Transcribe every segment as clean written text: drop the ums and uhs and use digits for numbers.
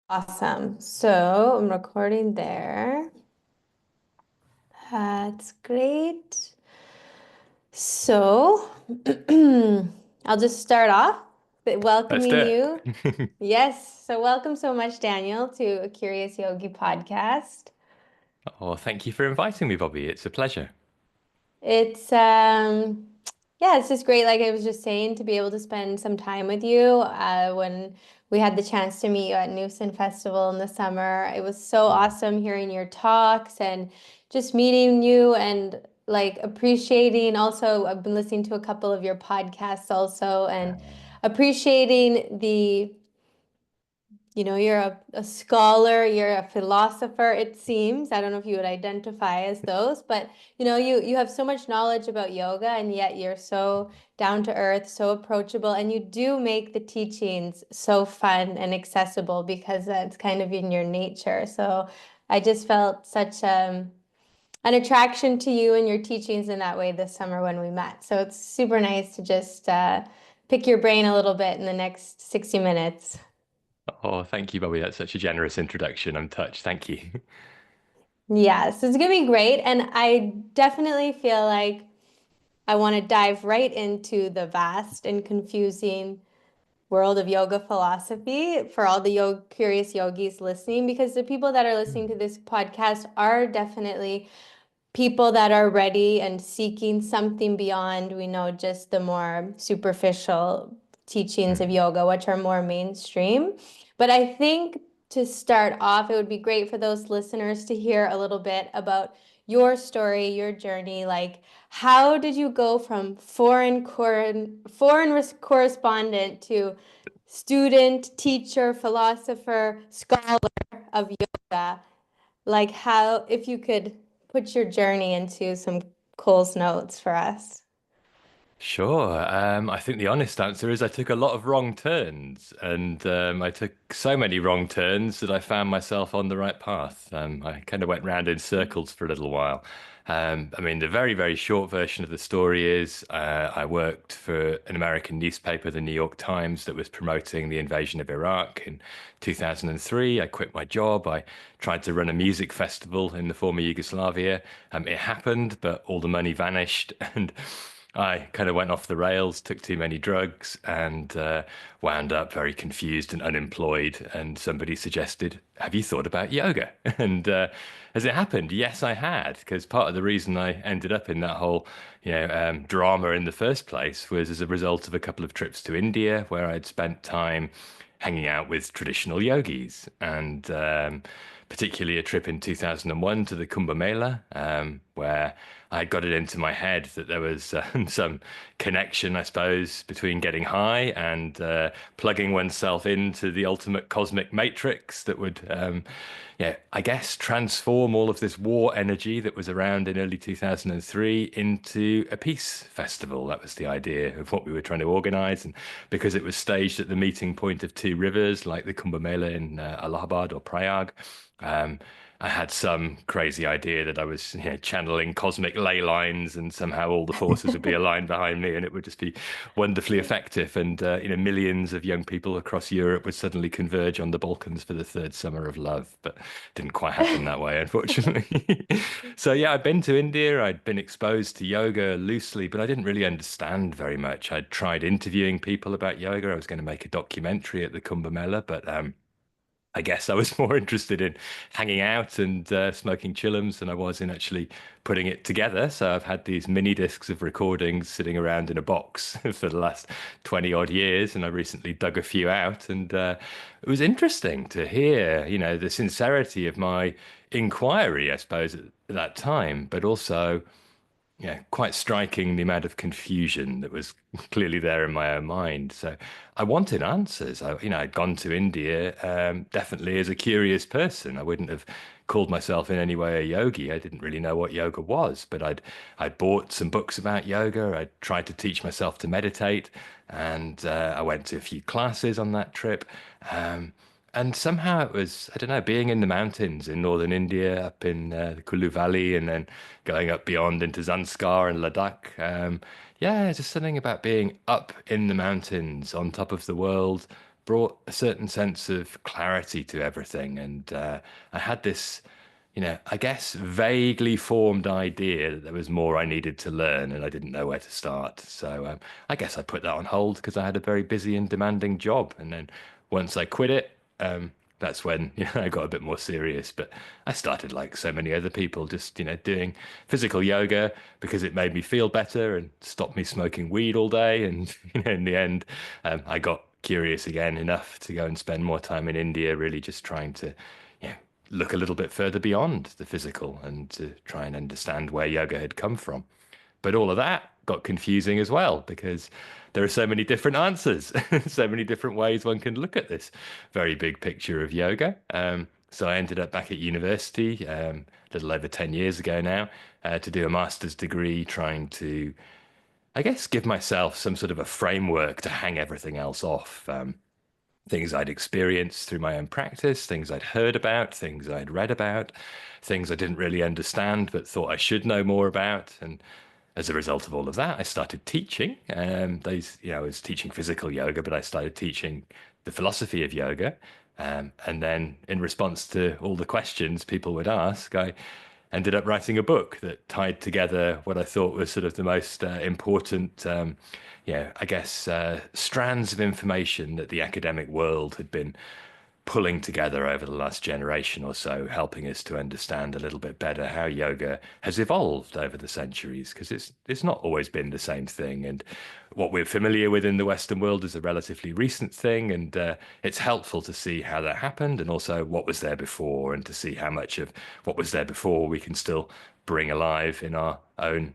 Awesome. So I'm recording there. That's great. So I'll just start off with Let's do welcoming you. it. Yes. So welcome so much, Daniel, to a Curious Yogi podcast. Oh, thank you for inviting me, Bobby. It's a pleasure. It's yeah, it's just great, like I was just saying, to be able to spend some time with you. When we had the chance to meet you at Newson Festival in the summer, it was so awesome hearing your talks and just meeting you and like appreciating. Also, I've been listening to a couple of your podcasts also and appreciating you're a scholar, you're a philosopher, it seems. I don't know if you would identify as those, but you have so much knowledge about yoga, and yet you're so down to earth, so approachable, and you do make the teachings so fun and accessible because that's kind of in your nature. So I just felt such an attraction to you and your teachings in that way this summer when we met. So it's super nice to just pick your brain a little bit in the next 60 minutes. Oh, thank you, Bobby. That's such a generous introduction. I'm touched. Thank you. Yes, it's gonna be great. And I definitely feel like I want to dive right into the vast and confusing world of yoga philosophy for all the curious yogis listening, because the people that are listening to this podcast are definitely people that are ready and seeking something beyond, we know, just the more superficial teachings of yoga, which are more mainstream. But I think to start off, it would be great for those listeners to hear a little bit about your story, your journey. Like, how did you go from foreign correspondent to student, teacher, philosopher, scholar of yoga? Like how, if you could put your journey into some Cole's notes for us. Sure. I think the honest answer is I took a lot of wrong turns, and I took so many wrong turns that I found myself on the right path. I kind of went round in circles for a little while. I mean, the very, very short version of the story is I worked for an American newspaper, the New York Times, that was promoting the invasion of Iraq in 2003. I quit my job. I tried to run a music festival in the former Yugoslavia. It happened, but all the money vanished, and I kind of went off the rails, took too many drugs, and wound up very confused and unemployed. And somebody suggested, "Have you thought about yoga?" And as it happened, yes, I had, because part of the reason I ended up in that whole, drama in the first place was as a result of a couple of trips to India where I'd spent time hanging out with traditional yogis, and particularly a trip in 2001 to the Kumbh Mela, where I got it into my head that there was some connection, I suppose, between getting high and plugging oneself into the ultimate cosmic matrix that would, I guess, transform all of this war energy that was around in early 2003 into a peace festival. That was the idea of what we were trying to organize. And because it was staged at the meeting point of two rivers, like the Kumbh Mela in Allahabad or Prayag, um, I had some crazy idea that I was, channeling cosmic ley lines, and somehow all the forces would be aligned behind me, and it would just be wonderfully effective. And millions of young people across Europe would suddenly converge on the Balkans for the third summer of love. But didn't quite happen that way, unfortunately. So yeah, I'd been to India. I'd been exposed to yoga loosely, but I didn't really understand very much. I'd tried interviewing people about yoga. I was going to make a documentary at the Kumbh Mela, but I guess I was more interested in hanging out and smoking chillums than I was in actually putting it together. So I've had these mini discs of recordings sitting around in a box for the last 20 odd years, and I recently dug a few out, and it was interesting to hear, the sincerity of my inquiry, I suppose, at that time, but also quite striking the amount of confusion that was clearly there in my own mind. So I wanted answers. I'd gone to India, definitely as a curious person. I wouldn't have called myself in any way a yogi. I didn't really know what yoga was, but I'd bought some books about yoga. I tried to teach myself to meditate, and I went to a few classes on that trip. And somehow it was, I don't know, being in the mountains in northern India, up in the Kulu Valley, and then going up beyond into Zanskar and Ladakh. Yeah, just something about being up in the mountains on top of the world, brought a certain sense of clarity to everything. And I had this, I guess vaguely formed idea that there was more I needed to learn and I didn't know where to start. So I guess I put that on hold because I had a very busy and demanding job. And then once I quit it, that's when I got a bit more serious. But I started like so many other people, just doing physical yoga because it made me feel better and stopped me smoking weed all day. And in the end, I got curious again enough to go and spend more time in India, really just trying to, you know, look a little bit further beyond the physical and to try and understand where yoga had come from. But all of that got confusing as well because there are so many different answers, so many different ways one can look at this very big picture of yoga. So I ended up back at university a little over 10 years ago now to do a master's degree, trying to, I guess, give myself some sort of a framework to hang everything else off. Things I'd experienced through my own practice, things I'd heard about, things I'd read about, things I didn't really understand but thought I should know more about. And as a result of all of that, I started teaching. I was teaching physical yoga, but I started teaching the philosophy of yoga. And then, in response to all the questions people would ask, I ended up writing a book that tied together what I thought was sort of the most important, I guess, strands of information that the academic world had been pulling together over the last generation or so, helping us to understand a little bit better how yoga has evolved over the centuries, because it's not always been the same thing. And what we're familiar with in the Western world is a relatively recent thing, and it's helpful to see how that happened and also what was there before, and to see how much of what was there before we can still bring alive in our own,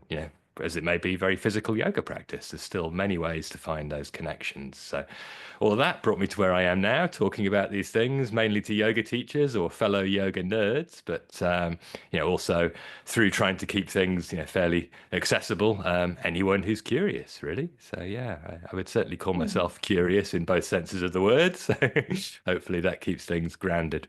as it may be, very physical yoga practice. There's still many ways to find those connections. So all of that brought me to where I am now, talking about these things, mainly to yoga teachers or fellow yoga nerds, but also through trying to keep things, fairly accessible. Anyone who's curious, really. So yeah, I would certainly call myself curious in both senses of the word. So hopefully that keeps things grounded.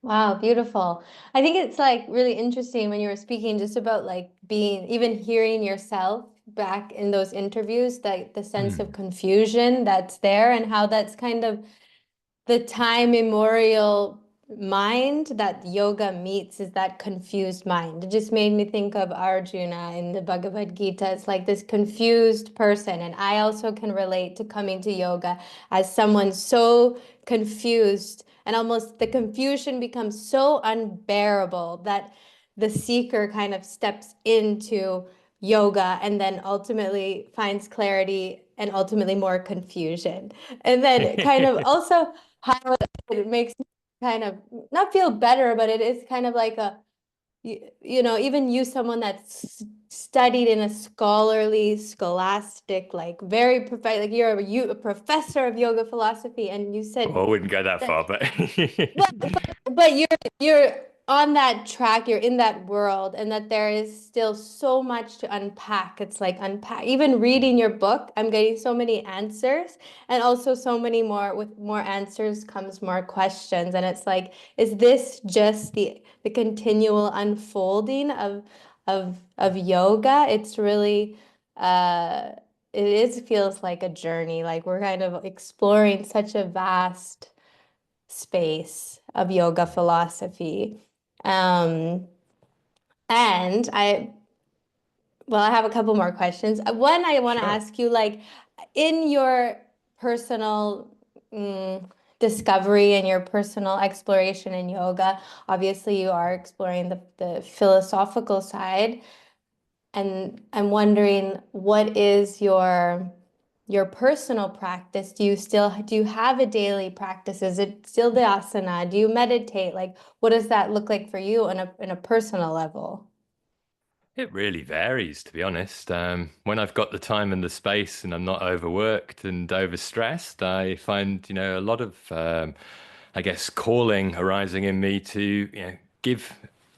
Wow, beautiful. I think it's like really interesting when you were speaking just about like being, even hearing yourself back in those interviews, that the sense of Hmm. confusion that's there and how that's kind of the time immemorial mind that yoga meets is that confused mind. It just made me think of Arjuna in the Bhagavad Gita. It's like this confused person. And I also can relate to coming to yoga as someone so confused, and almost the confusion becomes so unbearable that the seeker kind of steps into yoga and then ultimately finds clarity and ultimately more confusion. And then kind of also how it makes me kind of not feel better, but it is kind of like a, even you, someone that's studied in a scholarly, scholastic, like very perfect, like a professor of yoga philosophy, and you said Well, I wouldn't go that that far, but well, but you're on that track, you're in that world, and that there is still so much to unpack. It's like unpack. Even reading your book, I'm getting so many answers, and also so many more. With more answers comes more questions, and it's like, is this just the continual unfolding of yoga? It's really it is feels like a journey. Like we're kind of exploring such a vast space of yoga philosophy. Um, and I have a couple more questions. One, I want to sure. ask you, like, in your personal discovery and your personal exploration in yoga, obviously you are exploring the philosophical side. And I'm wondering, what is your personal practice? Do you have a daily practice? Is it still the asana? Do you meditate? Like, what does that look like for you on a personal level? It really varies, to be honest. When I've got the time and the space and I'm not overworked and overstressed, I find, a lot of, I guess, calling arising in me to, give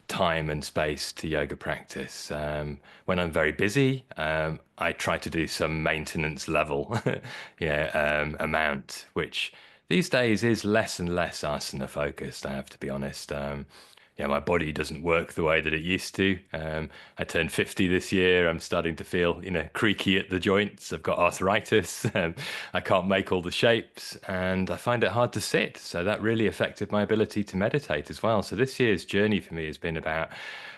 time and space to yoga practice. When I'm very busy, I try to do some maintenance level, amount, which these days is less and less asana focused, I have to be honest. yeah, my body doesn't work the way that it used to. I turned 50 this year. I'm starting to feel, creaky at the joints. I've got arthritis. I can't make all the shapes, and I find it hard to sit. So that really affected my ability to meditate as well. So this year's journey for me has been about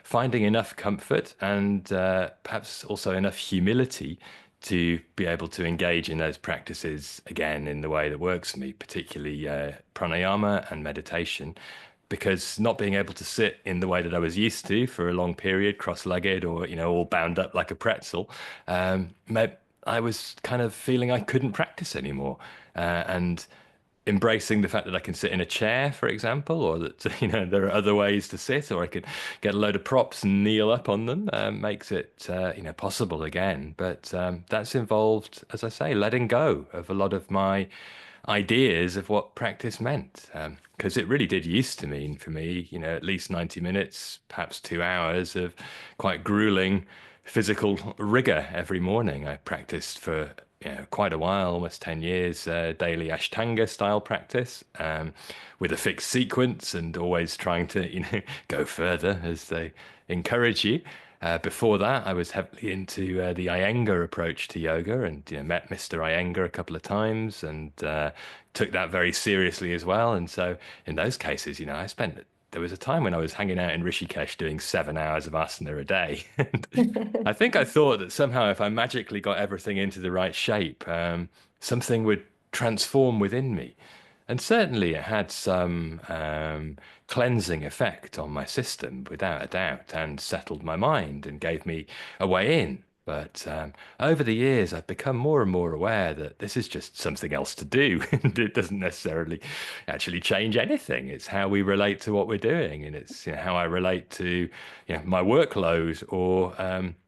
finding enough comfort and perhaps also enough humility to be able to engage in those practices again in the way that works for me, particularly pranayama and meditation, because not being able to sit in the way that I was used to for a long period, cross-legged or all bound up like a pretzel, I was kind of feeling I couldn't practice anymore, and embracing the fact that I can sit in a chair, for example, or that there are other ways to sit, or I could get a load of props and kneel up on them, makes it possible again. But that's involved, as I say, letting go of a lot of my ideas of what practice meant. Because it really did used to mean for me, at least 90 minutes, perhaps 2 hours of quite grueling physical rigor every morning. I practiced for quite a while, almost 10 years, daily Ashtanga style practice, with a fixed sequence and always trying to, go further as they encourage you. Before that, I was heavily into the Iyengar approach to yoga, and met Mr. Iyengar a couple of times, and took that very seriously as well. And so, in those cases, I spent. There was a time when I was hanging out in Rishikesh doing 7 hours of asana a day. And I think I thought that somehow, if I magically got everything into the right shape, something would transform within me. And certainly it had some cleansing effect on my system, without a doubt, and settled my mind and gave me a way in. But over the years, I've become more and more aware that this is just something else to do. And it doesn't necessarily actually change anything. It's how we relate to what we're doing. And it's how I relate to my workload, or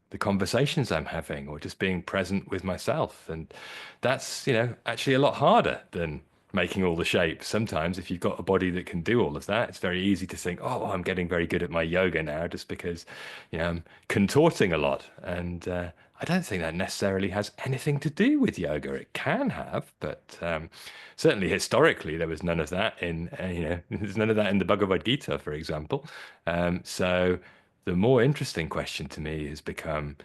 the conversations I'm having, or just being present with myself. And that's, actually a lot harder than making all the shapes. Sometimes, if you've got a body that can do all of that, it's very easy to think, oh, I'm getting very good at my yoga now just because, I'm contorting a lot. And I don't think that necessarily has anything to do with yoga. It can have, but certainly historically, there was none of that in, there's none of that in the Bhagavad Gita, for example. So the more interesting question to me has become,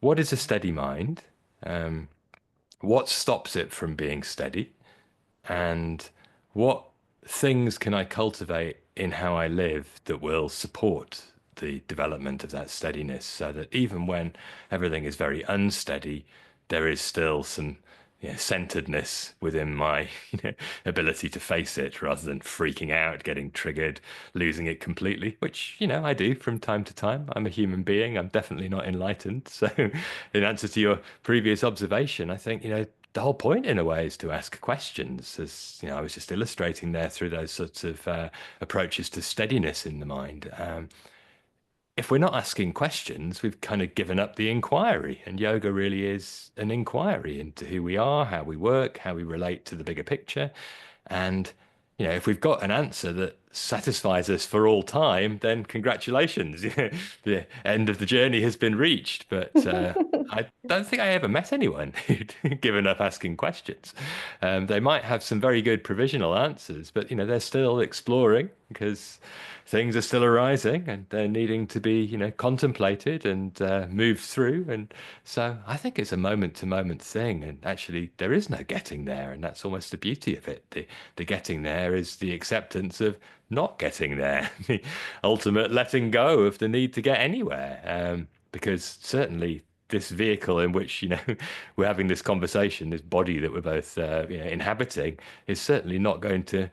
what is a steady mind? Um, what stops it from being steady? And what things can I cultivate in how I live that will support the development of that steadiness, so that even when everything is very unsteady, there is still some centeredness within my ability to face it, rather than freaking out, getting triggered, losing it completely, which I do from time to time. I'm a human being. I'm definitely not enlightened. So in answer to your previous observation, I think the whole point in a way is to ask questions, as I was just illustrating there through those sorts of approaches to steadiness in the mind. If we're not asking questions, we've kind of given up the inquiry. And yoga really is an inquiry into who we are, how we work, how we relate to the bigger picture. And, if we've got an answer that satisfies us for all time, then congratulations. The end of the journey has been reached. But I don't think I ever met anyone who'd given up asking questions. They might have some very good provisional answers, but they're still exploring, because things are still arising and they're needing to be, contemplated and moved through. And so I think it's a moment to moment thing. And actually, there is no getting there. And that's almost the beauty of it. The getting there is the acceptance of not getting there, the ultimate letting go of the need to get anywhere. Because certainly, this vehicle in which we're having this conversation, this body that we're both inhabiting, is certainly not going to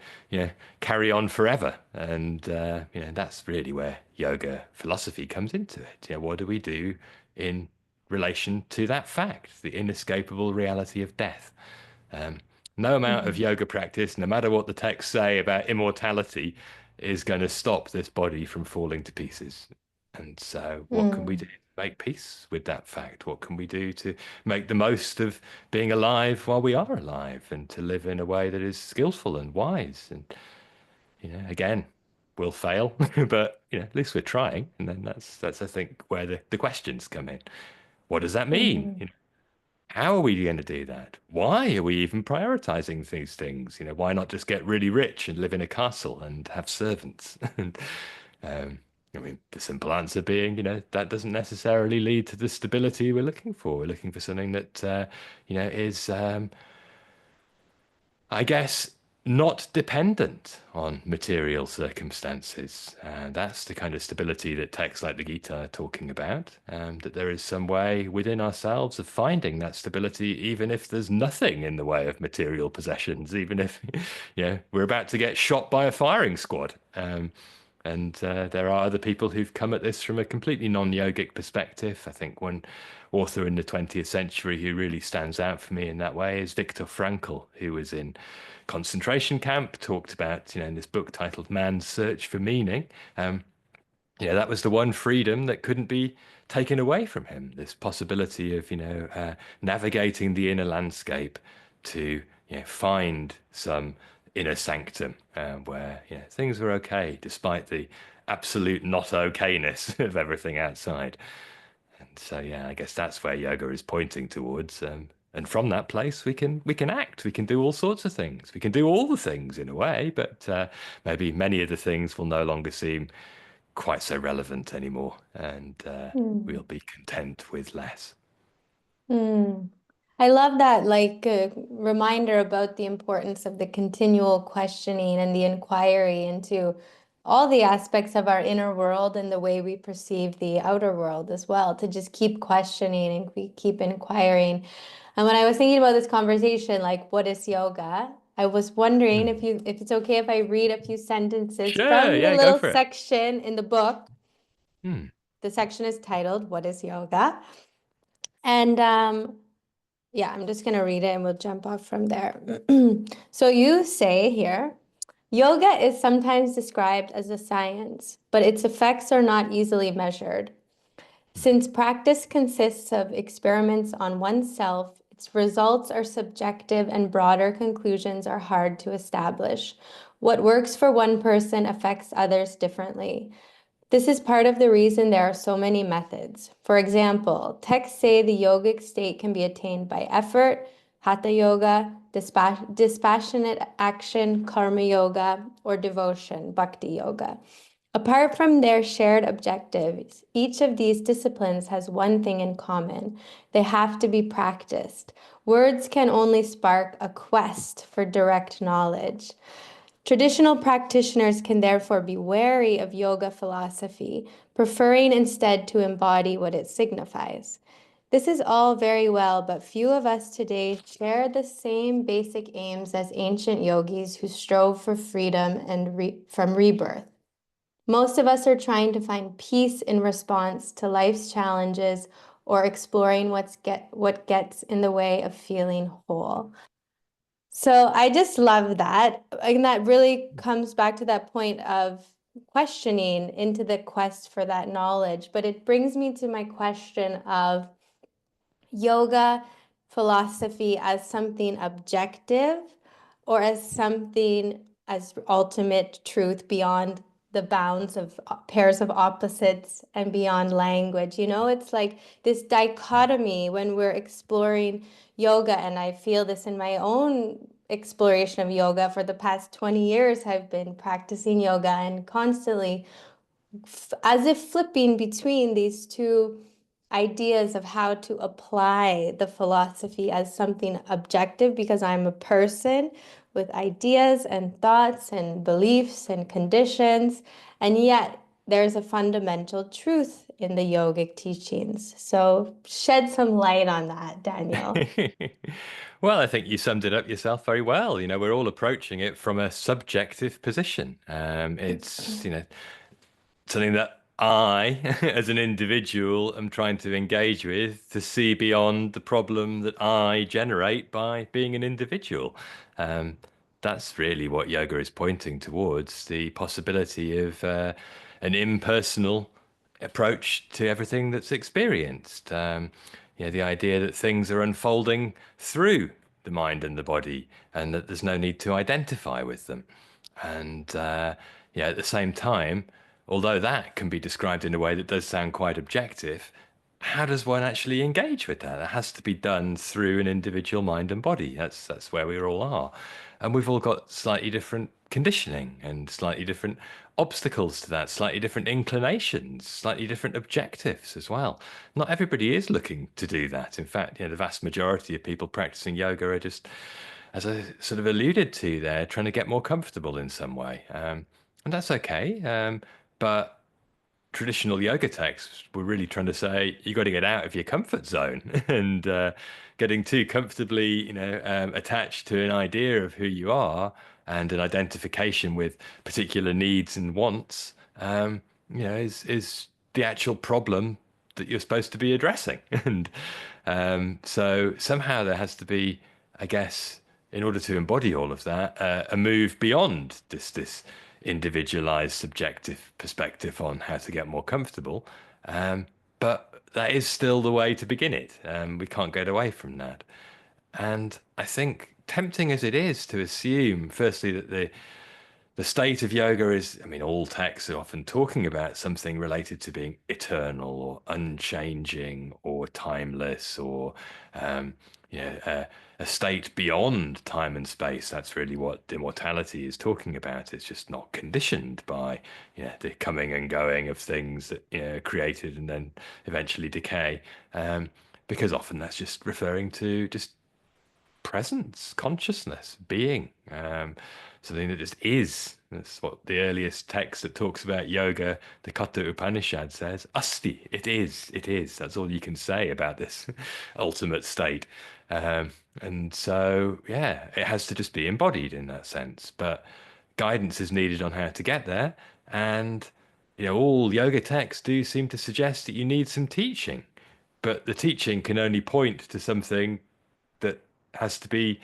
carry on forever. And that's really where yoga philosophy comes into it. What do we do in relation to that fact, the inescapable reality of death? Um, no amount of Mhm. yoga practice, no matter what the texts say about immortality, is going to stop this body from falling to pieces. And so, what can we do Mm. to make peace with that fact? What can we do to make the most of being alive while we are alive, and to live in a way that is skillful and wise? And, again, we'll fail, but, at least we're trying. And then that's I think, where the questions come in. What does that mean? Mhm. How are we going to do that? Why are we even prioritizing these things? Why not just get really rich and live in a castle and have servants? And I mean, the simple answer being, that doesn't necessarily lead to the stability we're looking for. We're looking for something that, is I guess, not dependent on material circumstances. That's the kind of stability that texts like the Gita are talking about, that there is some way within ourselves of finding that stability, even if there's nothing in the way of material possessions, even if, we're about to get shot by a firing squad. And there are other people who've come at this from a completely non-yogic perspective. I think one author in the 20th century who really stands out for me in that way is Viktor Frankl, who was in concentration camp, talked about, in this book titled Man's Search for Meaning. That was the one freedom that couldn't be taken away from him. This possibility of, navigating the inner landscape to, find some inner sanctum where, things were okay despite the absolute not okayness of everything outside. And so, yeah, I guess that's where yoga is pointing towards. And from that place, we can act. We can do all sorts of things. We can do all the things in a way, but maybe many of the things will no longer seem quite so relevant anymore, and Hmm. we'll be content with less. Mm. I love that, like, reminder about the importance of the continual questioning and the inquiry into all the aspects of our inner world and the way we perceive the outer world as well, to just keep questioning and we keep inquiring. And when I was thinking about this conversation, like, what is yoga? I was wondering Hmm. if it's okay if I read a few sentences Sure, from the yeah, go little for it. section in the book. Hmm. The section is titled, What is Yoga? And yeah, I'm just going to read it and we'll jump off from there. So you say here, yoga is sometimes described as a science, but its effects are not easily measured. Since practice consists of experiments on oneself, its results are subjective and broader conclusions are hard to establish. What works for one person affects others differently. This is part of the reason there are so many methods. For example, texts say the yogic state can be attained by effort, hatha yoga, dispassionate action, karma yoga, or devotion, bhakti yoga. Apart from their shared objectives, each of these disciplines has one thing in common. They have to be practiced. Words can only spark a quest for direct knowledge. Traditional practitioners can therefore be wary of yoga philosophy, preferring instead to embody what it signifies. This is all very well, but few of us today share the same basic aims as ancient yogis who strove for freedom and from rebirth. Most of us are trying to find peace in response to life's challenges or exploring what gets in the way of feeling whole. So I just love that. And that really comes back to that point of questioning into the quest for that knowledge. But it brings me to my question of yoga philosophy as something objective or as something as ultimate truth beyond the bounds of pairs of opposites and beyond language. It's like this dichotomy when we're exploring yoga, and I feel this in my own exploration of yoga. For the past 20 years, I've been practicing yoga and constantly as if flipping between these two ideas of how to apply the philosophy as something objective, because I'm a person with ideas and thoughts and beliefs and conditions, and yet there's a fundamental truth in the yogic teachings. So shed some light on that, Daniel. Well, I think you summed it up yourself very well. We're all approaching it from a subjective position. It's, something that I, as an individual, am trying to engage with to see beyond the problem that I generate by being an individual. Um, that's really what yoga is pointing towards, the possibility of an impersonal approach to everything that's experienced. The idea that things are unfolding through the mind and the body, and that there's no need to identify with them. And at the same time, although that can be described in a way that does sound quite objective, how does one actually engage with that? It has to be done through an individual mind and body. That's where we all are, and we've all got slightly different conditioning and slightly different obstacles to that, slightly different inclinations, slightly different objectives as well. Not everybody is looking to do that. In fact, the vast majority of people practicing yoga are just, as I sort of alluded to there, trying to get more comfortable in some way. And that's okay. But traditional yoga texts were really trying to say you got to get out of your comfort zone and getting too comfortably, attached to an idea of who you are and an identification with particular needs and wants, is the actual problem that you're supposed to be addressing. And so somehow there has to be, I guess, in order to embody all of that, a move beyond this individualized subjective perspective on how to get more comfortable. Um, but that is still the way to begin it. We can't get away from that. And I think, tempting as it is to assume, firstly, that the state of yoga is, I mean, all texts are often talking about something related to being eternal or unchanging or timeless or, um, a state beyond time and space. That's really what immortality is talking about. It's just not conditioned by, the coming and going of things that, are created and then eventually decay. Because often that's just referring to just presence, consciousness, being, something that just is. That's what the earliest text that talks about yoga, the Katha Upanishad says, Asti, it is, it is. That's all you can say about this ultimate state. And so, yeah, it has to just be embodied in that sense. But guidance is needed on how to get there. And, all yoga texts do seem to suggest that you need some teaching. But the teaching can only point to something that has to be,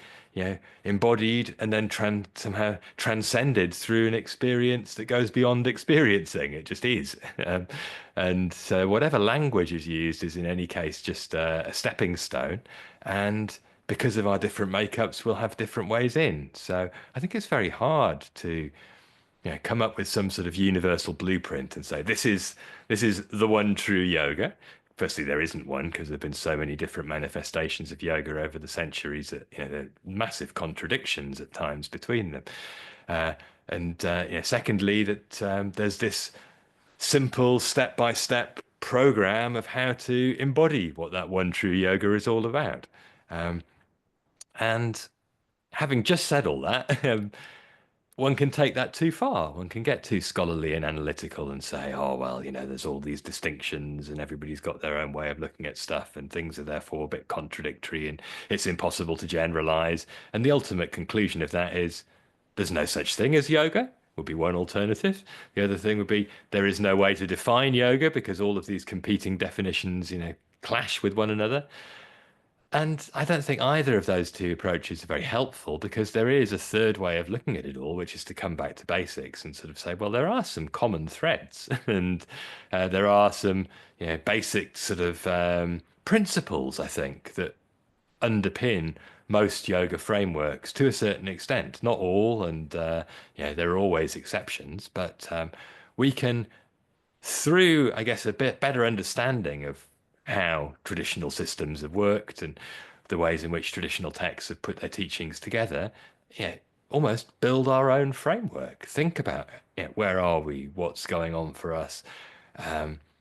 embodied and then somehow transcended through an experience that goes beyond experiencing. It just is. And so whatever language is used is in any case just a stepping stone. And because of our different makeups, we'll have different ways in. So I think it's very hard to come up with some sort of universal blueprint and say this is the one true yoga. Firstly, there isn't one because there have been so many different manifestations of yoga over the centuries that there are massive contradictions at times between them. Uh, and secondly, that there's this simple step-by-step program of how to embody what that one true yoga is all about. Um, and having just said all that, one can take that too far. One can get too scholarly and analytical and say, oh, well, there's all these distinctions and everybody's got their own way of looking at stuff and things are therefore a bit contradictory and it's impossible to generalize. And the ultimate conclusion of that is there's no such thing as yoga, would be one alternative. The other thing would be there is no way to define yoga because all of these competing definitions, clash with one another. And I don't think either of those two approaches are very helpful because there is a third way of looking at it all, which is to come back to basics and sort of say, well, there are some common threads and there are some basic sort of principles, I think, that underpin most yoga frameworks to a certain extent. Not all, and there are always exceptions, but we can through, I guess, a bit better understanding of how traditional systems have worked and the ways in which traditional texts have put their teachings together, almost build our own framework. Think about, where are we? What's going on for us?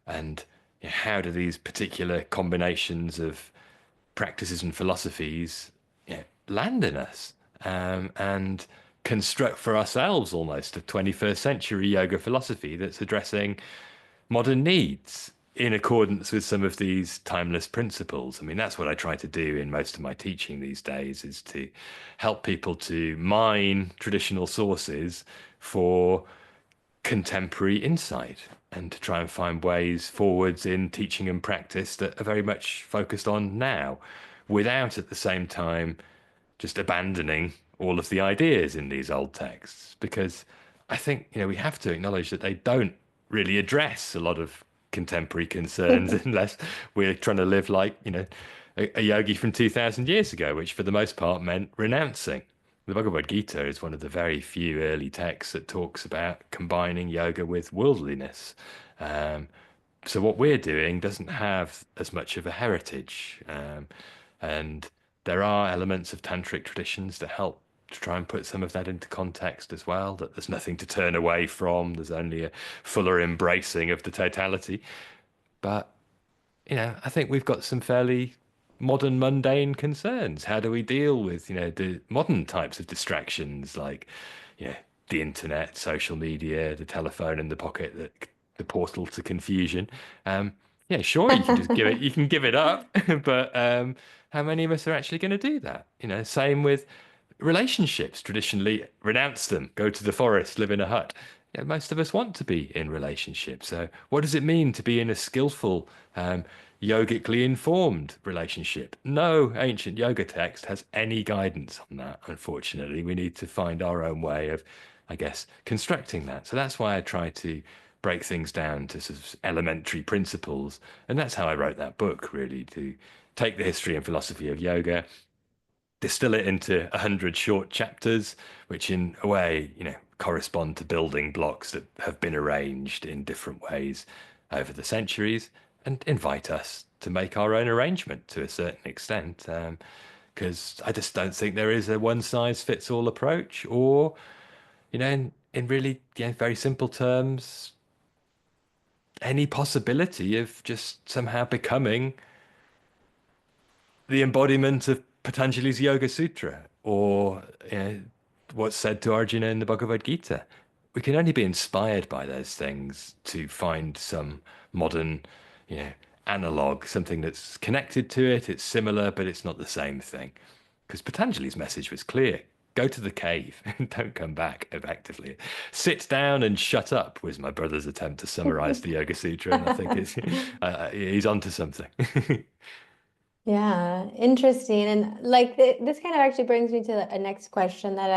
And how do these particular combinations of practices and philosophies land in us? And construct for ourselves almost a 21st century yoga philosophy that's addressing modern needs in accordance with some of these timeless principles. I mean, that's what I try to do in most of my teaching these days is to help people to mine traditional sources for contemporary insight and to try and find ways forwards in teaching and practice that are very much focused on now without at the same time just abandoning all of the ideas in these old texts because I think we have to acknowledge that they don't really address a lot of contemporary concerns unless we're trying to live like a yogi from 2000 years ago, which for the most part meant renouncing. The Bhagavad Gita is one of the very few early texts that talks about combining yoga with worldliness. Um, so what we're doing doesn't have as much of a heritage, and there are elements of tantric traditions that help to try and put some of that into context as well, that there's nothing to turn away from. There's only a fuller embracing of the totality. But I think we've got some fairly modern, mundane concerns. How do we deal with, the modern types of distractions like, you know, the internet, social media, the telephone in the pocket, the portal to confusion? Yeah, sure, you can give it up, but how many of us are actually going to do that? Same with relationships. Traditionally, renounce them, go to the forest, live in a hut. Yeah, most of us want to be in relationships. So, what does it mean to be in a skillful, yogically informed relationship? No ancient yoga text has any guidance on that, unfortunately. We need to find our own way of, I guess, constructing that. So, that's why I try to break things down to sort of elementary principles. And that's how I wrote that book, really, to take the history and philosophy of yoga, distill it into 100 short chapters, which in a way, correspond to building blocks that have been arranged in different ways over the centuries, and invite us to make our own arrangement to a certain extent. Because I just don't think there is a one size fits all approach, or, in really, very simple terms, any possibility of just somehow becoming the embodiment of Patanjali's Yoga Sutra, or what's said to Arjuna in the Bhagavad Gita. We can only be inspired by those things to find some modern, you know, analog, something that's connected to it. It's similar, but it's not the same thing. Because Patanjali's message was clear. Go to the cave and don't come back effectively. Sit down and shut up was my brother's attempt to summarize the Yoga Sutra, and I think it's he's onto something. Yeah, interesting. And like this kind of actually brings me to a next question that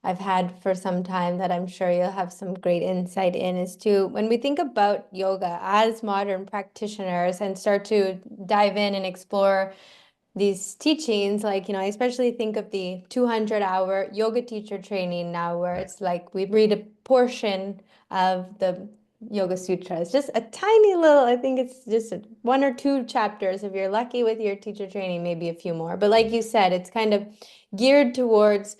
I've had for some time that I'm sure you'll have some great insight in is to when we think about yoga as modern practitioners and start to dive in and explore these teachings, like, I especially think of the 200-hour yoga teacher training now, where it's like we read a portion of the Yoga Sutras, just a tiny little, I think it's just one or two chapters. If you're lucky with your teacher training, maybe a few more. But like you said, it's kind of geared towards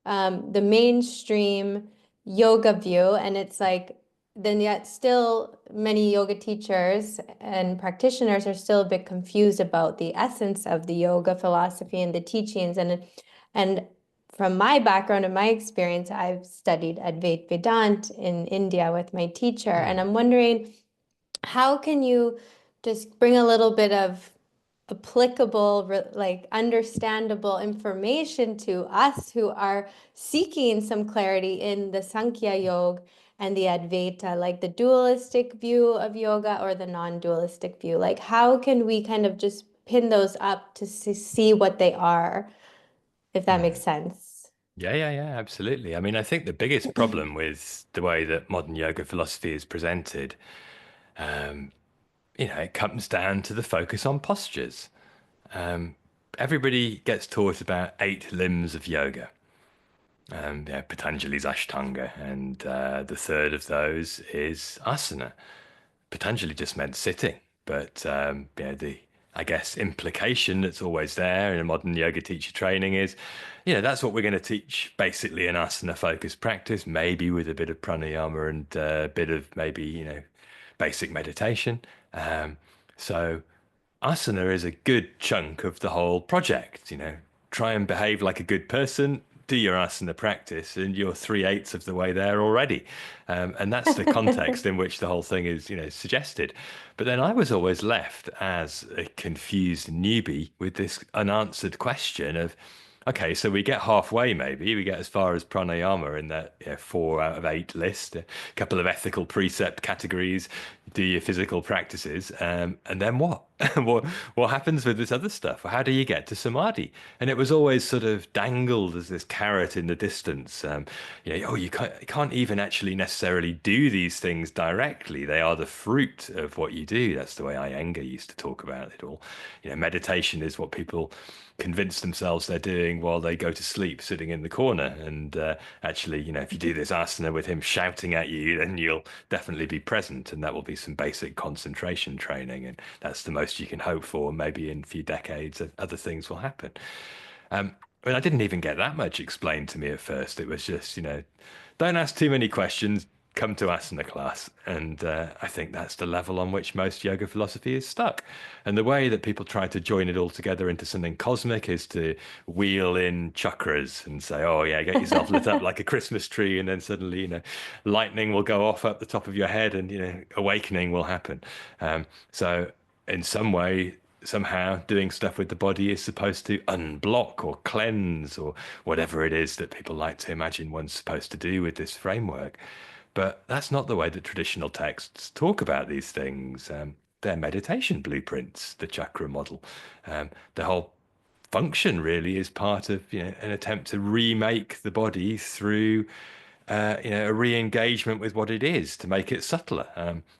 the mainstream yoga view. And it's like, then yet still many yoga teachers and practitioners are still a bit confused about the essence of the yoga philosophy and the teachings. And from my background and my experience, I've studied Advaita Vedanta in India with my teacher. And Hmm. I'm wondering, how can you just bring a little bit of applicable, like understandable information to us who are seeking some clarity in the Sankhya Yoga and the Advaita, like the dualistic view of yoga or the non-dualistic view? Like, how can we kind of just pin those up to see what they are, if that makes Hmm. sense? Yeah, yeah, yeah, absolutely. I mean, I think the biggest problem with the way that modern yoga philosophy is presented, um, it comes down to the focus on postures. Um, Everybody gets taught about 8 limbs of yoga. Yeah, Patanjali's Ashtanga, and the third of those is asana. Patanjali just meant sitting, but the I guess implication that's always there in a modern yoga teacher training is, that's what we're going to teach basically an asana focused practice, maybe with a bit of pranayama and a bit of maybe basic meditation. So asana is a good chunk of the whole project. Try and behave like a good person, do your asana practice, and you're 3/8 of the way there already. And that's the context in which the whole thing is, suggested. But then I was always left as a confused newbie with this unanswered question of, okay, so we get halfway, maybe we get as far as pranayama in that 4 out of 8 list, a couple of ethical precept categories, do your physical practices, and then what? what happens with this other stuff? How do you get to samadhi? And it was always sort of dangled as this carrot in the distance. You can't even actually necessarily do these things directly. They are the fruit of what you do. That's the way Iyengar used to talk about it all. Meditation is what people convince themselves they're doing while they go to sleep, sitting in the corner. And actually, if you do this asana with him shouting at you, then you'll definitely be present, and that will be some basic concentration training. And that's the most you can hope for. Maybe in a few decades, other things will happen. I mean, I didn't even get that much explained to me at first. It was just, don't ask too many questions, come to asana class. And I think that's the level on which most yoga philosophy is stuck. And the way that people try to join it all together into something cosmic is to wheel in chakras and say, oh, yeah, get yourself lit up like a Christmas tree. And then suddenly, lightning will go off up the top of your head and, awakening will happen. So, in some way, somehow doing stuff with the body is supposed to unblock or cleanse or whatever it is that people like to imagine one's supposed to do with this framework. But that's not the way that traditional texts talk about these things. They're meditation blueprints, the chakra model. The whole function really is part of an attempt to remake the body through a re-engagement with what it is to make it subtler,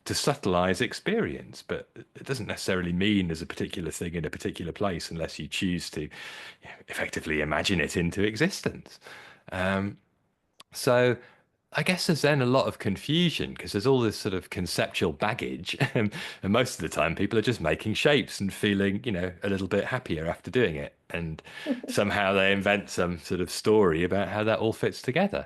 to subtleize experience. But it doesn't necessarily mean there's a particular thing in a particular place unless you choose to effectively imagine it into existence. So I guess there's then a lot of confusion because there's all this sort of conceptual baggage, and most of the time people are just making shapes and feeling, a little bit happier after doing it. And somehow they invent some sort of story about how that all fits together.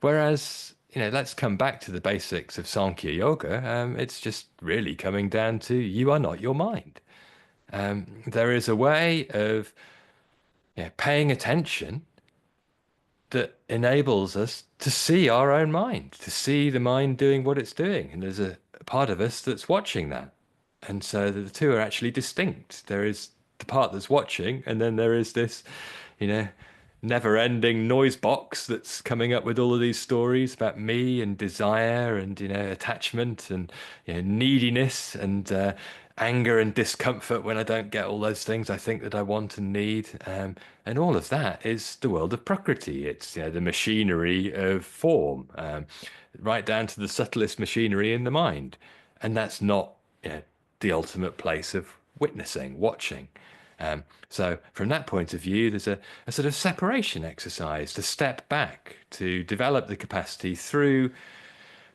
Whereas, let's come back to the basics of Sankhya Yoga. It's just really coming down to you are not your mind. There is a way of paying attention that enables us to see our own mind, to see the mind doing what it's doing. And there's a part of us that's watching that. And so the two are actually distinct. There is the part that's watching, and then there is this, you know, never-ending noise box that's coming up with all of these stories about me and desire and attachment and neediness and anger and discomfort when I don't get all those things I think that I want and need. And all of that is the world of Prakriti. It's the machinery of form, right down to the subtlest machinery in the mind. And that's not the ultimate place of witnessing, watching. So from that point of view, there's a sort of separation exercise to step back, to develop the capacity through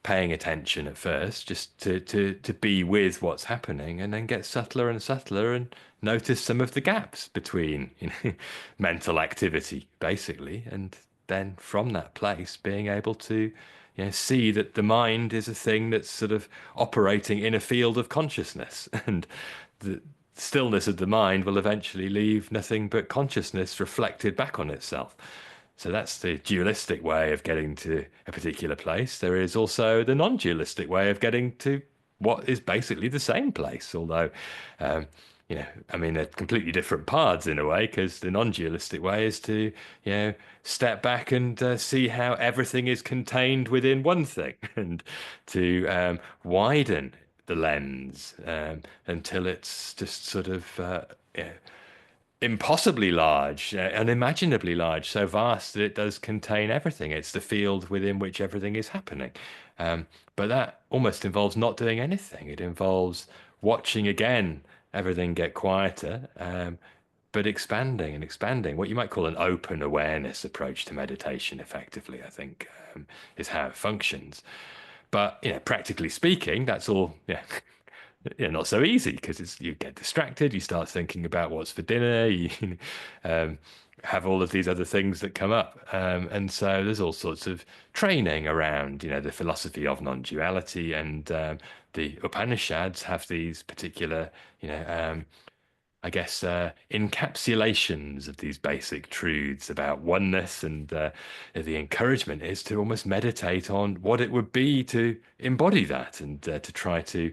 paying attention at first, just to be with what's happening, and then get subtler and subtler and notice some of the gaps between mental activity, basically, and then from that place being able to see that the mind is a thing that's sort of operating in a field of consciousness, and the stillness of the mind will eventually leave nothing but consciousness reflected back on itself. So that's the dualistic way of getting to a particular place. There is also the non-dualistic way of getting to what is basically the same place, although, I mean, they're completely different paths in a way, because the non-dualistic way is to, step back and see how everything is contained within one thing, and to widen the lens until it's just sort of impossibly large, unimaginably large, so vast that it does contain everything. It's the field within which everything is happening. But that almost involves not doing anything. It involves watching again everything get quieter, but expanding and expanding. What you might call an open awareness approach to meditation, effectively, I think, is how it functions. But practically speaking, that's all. Yeah, not so easy because it's you get distracted, you start thinking about what's for dinner, you um, have all of these other things that come up, and so there's all sorts of training around, the philosophy of non-duality, and the Upanishads have these particular, I guess, encapsulations of these basic truths about oneness. And the encouragement is to almost meditate on what it would be to embody that, and to try to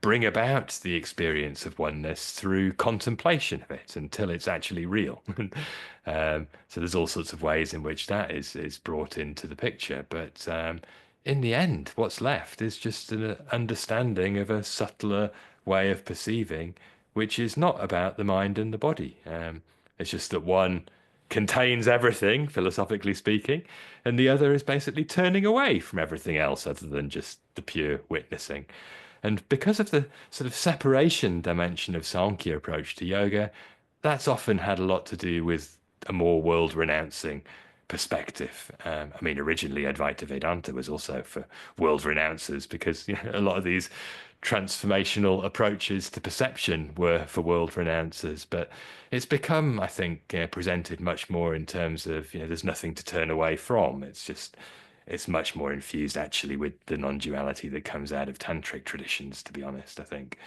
bring about the experience of oneness through contemplation of it until it's actually real. So there's all sorts of ways in which that is brought into the picture. But in the end, what's left is just an understanding of a subtler way of perceiving, which is not about the mind and the body. It's just that one contains everything, philosophically speaking, and the other is basically turning away from everything else other than just the pure witnessing. And because of the sort of separation dimension of Samkhya approach to yoga, that's often had a lot to do with a more world-renouncing perspective. I mean, originally Advaita Vedanta was also for world renouncers because a lot of these transformational approaches to perception were for world renouncers, but it's become, I think, presented much more in terms of, there's nothing to turn away from. It's much more infused actually with the non-duality that comes out of tantric traditions, to be honest, I think,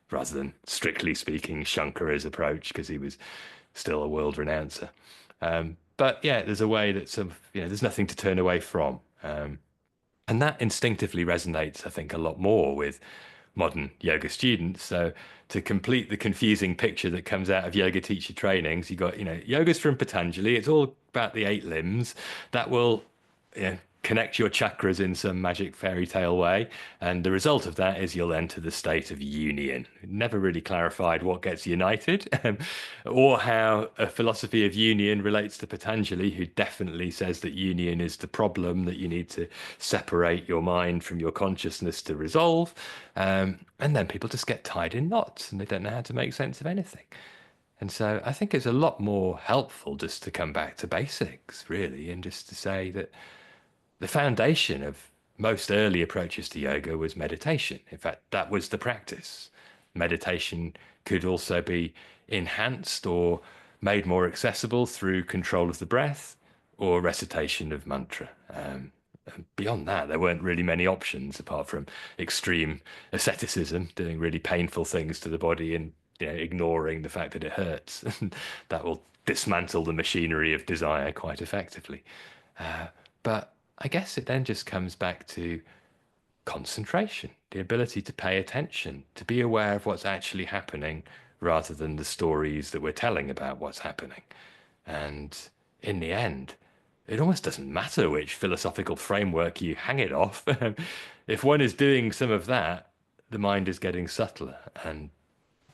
rather than strictly speaking Shankara's approach, because he was still a world renouncer. But yeah, there's a way that sort of, there's nothing to turn away from. And that instinctively resonates, I think, a lot more with modern yoga students. So to complete the confusing picture that comes out of yoga teacher trainings, you got, yoga's from Patanjali. It's all about the eight limbs that will, connect your chakras in some magic fairy tale way. And the result of that is you'll enter the state of union. Never really clarified what gets united or how a philosophy of union relates to Patanjali, who definitely says that union is the problem that you need to separate your mind from your consciousness to resolve. And then people just get tied in knots and they don't know how to make sense of anything. And so I think it's a lot more helpful just to come back to basics, really, and just to say that the foundation of most early approaches to yoga was meditation. In fact, that was the practice. Meditation could also be enhanced or made more accessible through control of the breath or recitation of mantra. And beyond that, there weren't really many options apart from extreme asceticism, doing really painful things to the body and ignoring the fact that it hurts. That will dismantle the machinery of desire quite effectively. But I guess it then just comes back to concentration, the ability to pay attention, to be aware of what's actually happening rather than the stories that we're telling about what's happening. And in the end, it almost doesn't matter which philosophical framework you hang it off. If one is doing some of that, the mind is getting subtler and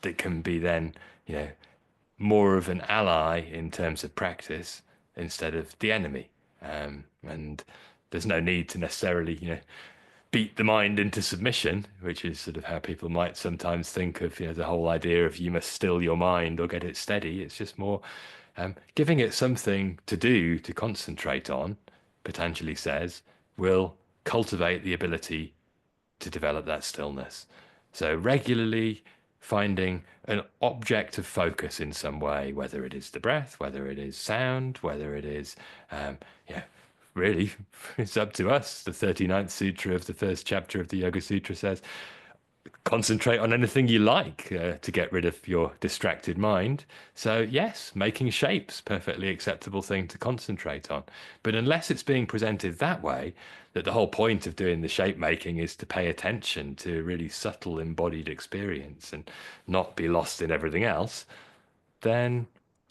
it can be then, you know, more of an ally in terms of practice instead of the enemy. And there's no need to necessarily, beat the mind into submission, which is sort of how people might sometimes think of, the whole idea of you must still your mind or get it steady. It's just more giving it something to do to concentrate on, Patanjali says, will cultivate the ability to develop that stillness. So regularly finding an object of focus in some way, whether it is the breath, whether it is sound, whether it is, yeah, really, it's up to us. The 39th Sutra of the first chapter of the Yoga Sutra says, concentrate on anything you like to get rid of your distracted mind. So, yes, making shapes, perfectly acceptable thing to concentrate on. But unless it's being presented that way, that the whole point of doing the shape making is to pay attention to really subtle embodied experience and not be lost in everything else, then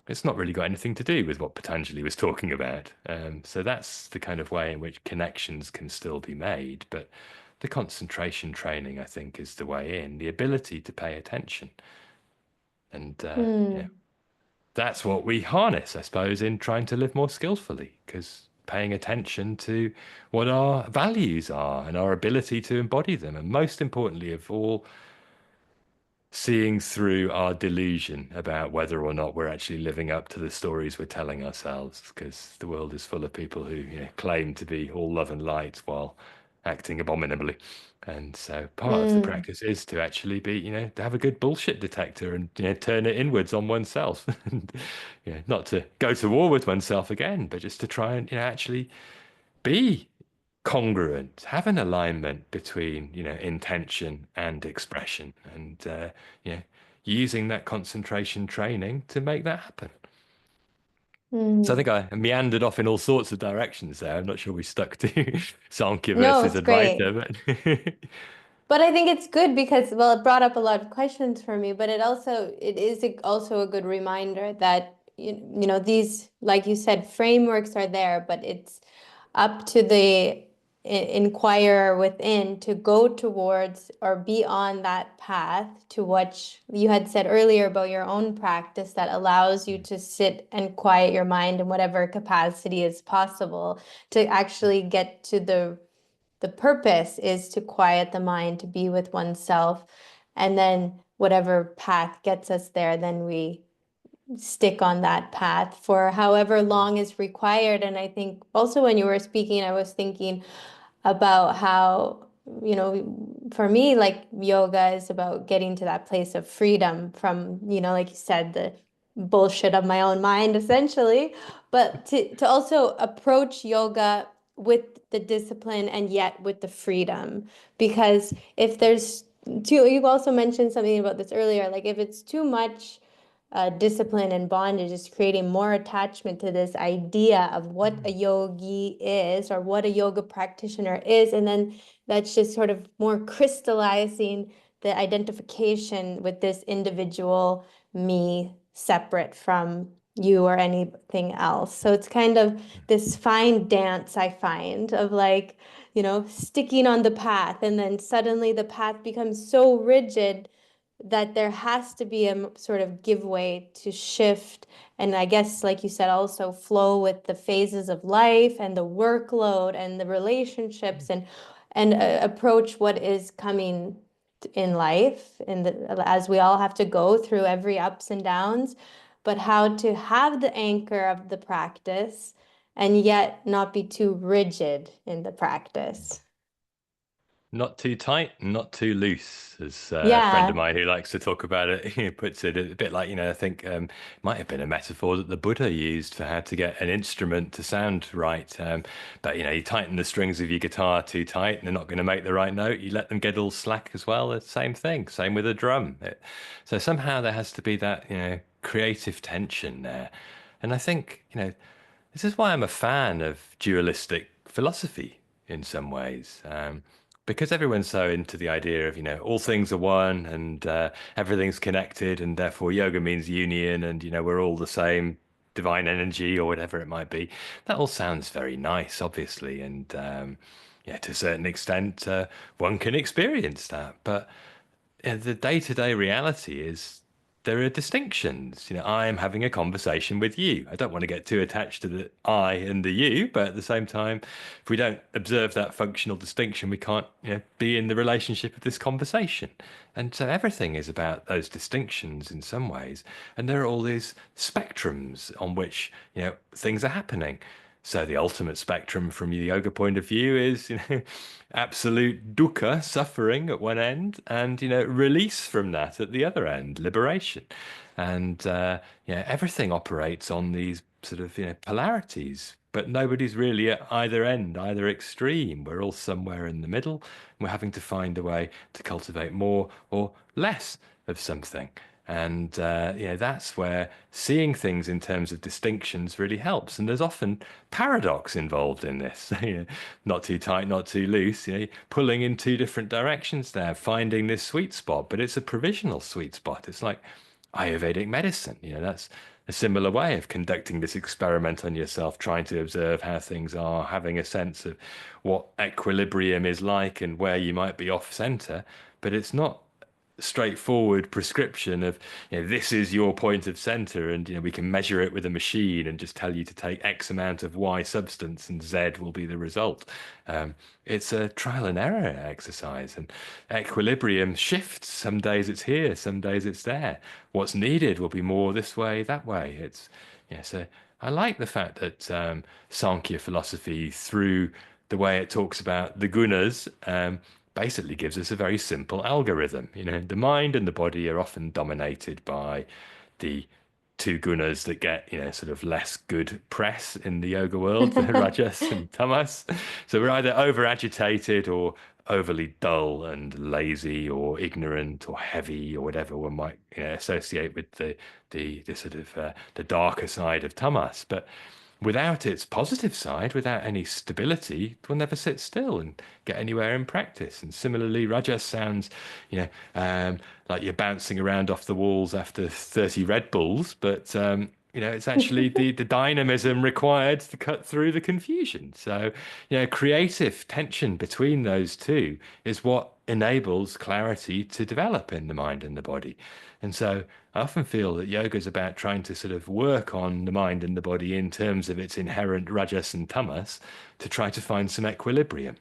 it's not really got anything to do with what Patanjali was talking about. So that's the kind of way in which connections can still be made. But the concentration training, I think, is the way in, the ability to pay attention. And Hmm. that's what we harness, I suppose, in trying to live more skillfully, because paying attention to what our values are and our ability to embody them. And most importantly of all, seeing through our delusion about whether or not we're actually living up to the stories we're telling ourselves, because the world is full of people who claim to be all love and light while acting abominably. And so part of the Hmm. practice is to actually be, to have a good bullshit detector and turn it inwards on oneself. And not to go to war with oneself again, but just to try and actually be congruent, have an alignment between, intention and expression, and you know, using that concentration training to make that happen. So I Hmm. think I meandered off in all sorts of directions there. I'm not sure we stuck to Sankhya No, versus it's great. Advaita, but But I think it's good because, well, it brought up a lot of questions for me, but also a good reminder that these, like you said, frameworks are there, but it's up to the inquirer within to go towards or be on that path to what you had said earlier about your own practice that allows you to sit and quiet your mind in whatever capacity is possible to actually get to the purpose is to quiet the mind, to be with oneself. And then whatever path gets us there, then we stick on that path for however long is required. And I think also when you were speaking, I was thinking about how, for me, like yoga is about getting to that place of freedom from, like you said, the bullshit of my own mind, essentially, but to also approach yoga with the discipline and yet with the freedom. Because if there's too, you also mentioned something about this earlier, like if it's too much discipline and bondage is creating more attachment to this idea of what a yogi is or what a yoga practitioner is. And then that's just sort of more crystallizing the identification with this individual me separate from you or anything else. So it's kind of this fine dance I find of like, sticking on the path, and then suddenly the path becomes so rigid that there has to be a sort of give way to shift. And I guess, like you said, also flow with the phases of life and the workload and the relationships, and approach what is coming in life, as we all have to go through every ups and downs, but how to have the anchor of the practice and yet not be too rigid in the practice. Not too tight, not too loose, as a friend of Yeah. mine who likes to talk about it, he puts it a bit like, I think might have been a metaphor that the Buddha used for how to get an instrument to sound right. But, you tighten the strings of your guitar too tight and they're not going to make the right note. You let them get all slack as well. It's the same thing, same with a drum. So somehow there has to be that, creative tension there. And I think, this is why I'm a fan of dualistic philosophy in some ways. Because everyone's so into the idea of, all things are one and everything's connected, and therefore yoga means union, and, we're all the same divine energy or whatever it might be. That all sounds very nice, obviously. And yeah, to a certain extent, one can experience that. But the day-to-day reality is there are distinctions. I am having a conversation with you. I don't want to get too attached to the I and the you, but at the same time, if we don't observe that functional distinction, we can't, be in the relationship of this conversation. And so everything is about those distinctions in some ways. And there are all these spectrums on which, things are happening. So the ultimate spectrum from the yoga point of view is, absolute dukkha, suffering at one end, and release from that at the other end, liberation. And everything operates on these sort of polarities, but nobody's really at either end, either extreme. We're all somewhere in the middle. We're having to find a way to cultivate more or less of something. And that's where seeing things in terms of distinctions really helps. And there's often paradox involved in this. Not too tight, not too loose. Pulling in two different directions there, finding this sweet spot. But it's a provisional sweet spot. It's like Ayurvedic medicine. That's a similar way of conducting this experiment on yourself, trying to observe how things are, having a sense of what equilibrium is like and where you might be off center. But it's not straightforward prescription of this is your point of center, and we can measure it with a machine and just tell you to take X amount of Y substance and Z will be the result. It's a trial and error exercise, and equilibrium shifts. Some days it's here, some days it's there. What's needed will be more this way, that way. So I like the fact that Sankhya philosophy, through the way it talks about the gunas, basically gives us a very simple algorithm. The mind and the body are often dominated by the two gunas that get, sort of less good press in the yoga world, the rajas and tamas. So we're either over agitated or overly dull and lazy or ignorant or heavy or whatever one might, associate with the sort of the darker side of tamas. But without its positive side, without any stability, it will never sit still and get anywhere in practice. And similarly, Rajas sounds, like you're bouncing around off the walls after 30 Red Bulls, but it's actually the dynamism required to cut through the confusion. So, creative tension between those two is what enables clarity to develop in the mind and the body. And so I often feel that yoga is about trying to sort of work on the mind and the body in terms of its inherent rajas and tamas to try to find some equilibrium.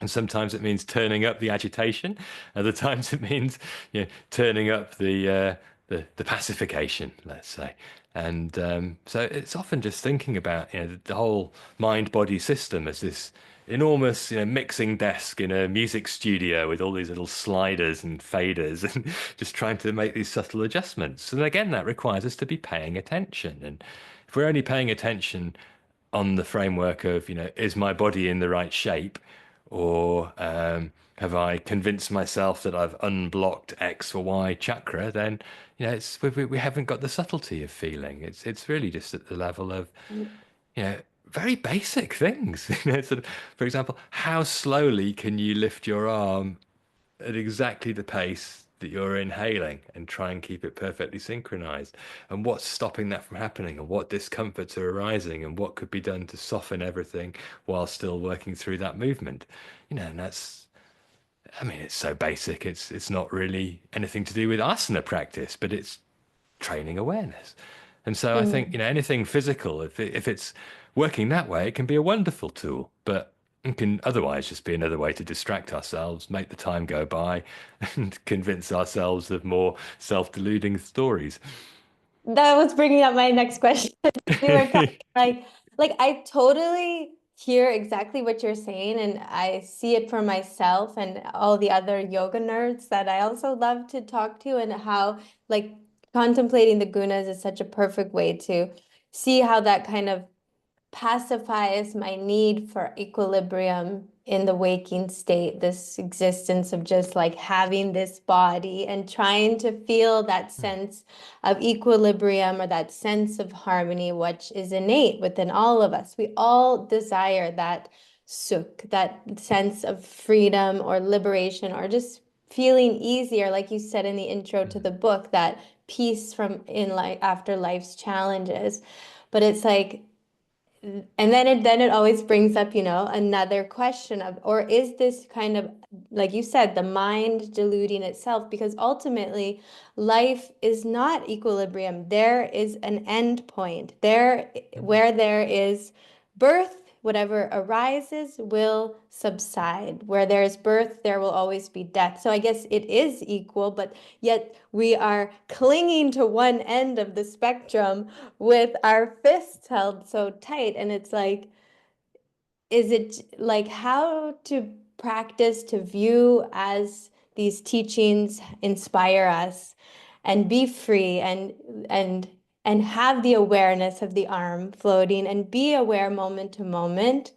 And sometimes it means turning up the agitation. Other times it means turning up the the pacification, let's say. And so it's often just thinking about, the whole mind-body system as this enormous, mixing desk in a music studio with all these little sliders and faders and just trying to make these subtle adjustments. And again, that requires us to be paying attention. And if we're only paying attention on the framework of, is my body in the right shape? Or have I convinced myself that I've unblocked X or Y chakra? Then, we haven't got the subtlety of feeling. It's really just at the level of, you know, very basic things. Sort of, for example, how slowly can you lift your arm at exactly the pace that you're inhaling and try and keep it perfectly synchronized? And what's stopping that from happening? And what discomforts are arising? And what could be done to soften everything while still working through that movement? And that's, I mean, it's so basic. It's not really anything to do with asana practice, but it's training awareness. And so I think, Mm. anything physical, if it's working that way, it can be a wonderful tool, but it can otherwise just be another way to distract ourselves, make the time go by, and convince ourselves of more self-deluding stories. That was bringing up my next question. We were talking like I totally hear exactly what you're saying, and I see it for myself and all the other yoga nerds that I also love to talk to, and how like contemplating the gunas is such a perfect way to see how that kind of pacifies my need for equilibrium in the waking state, this existence of just like having this body and trying to feel that sense of equilibrium or that sense of harmony, which is innate within all of us. We all desire that sukh, that sense of freedom or liberation or just feeling easier, like you said in the intro to the book, that peace from in life after life's challenges. But it's like, and then it always brings up, another question of, or is this kind of, like you said, the mind deluding itself? Because ultimately, life is not equilibrium. There is an end point. There, where there is birth, whatever arises will subside. Where there is birth, there will always be death. So I guess it is equal, but yet we are clinging to one end of the spectrum with our fists held so tight. And it's like, is it like how to practice to view as these teachings inspire us and be free and and have the awareness of the arm floating and be aware moment to moment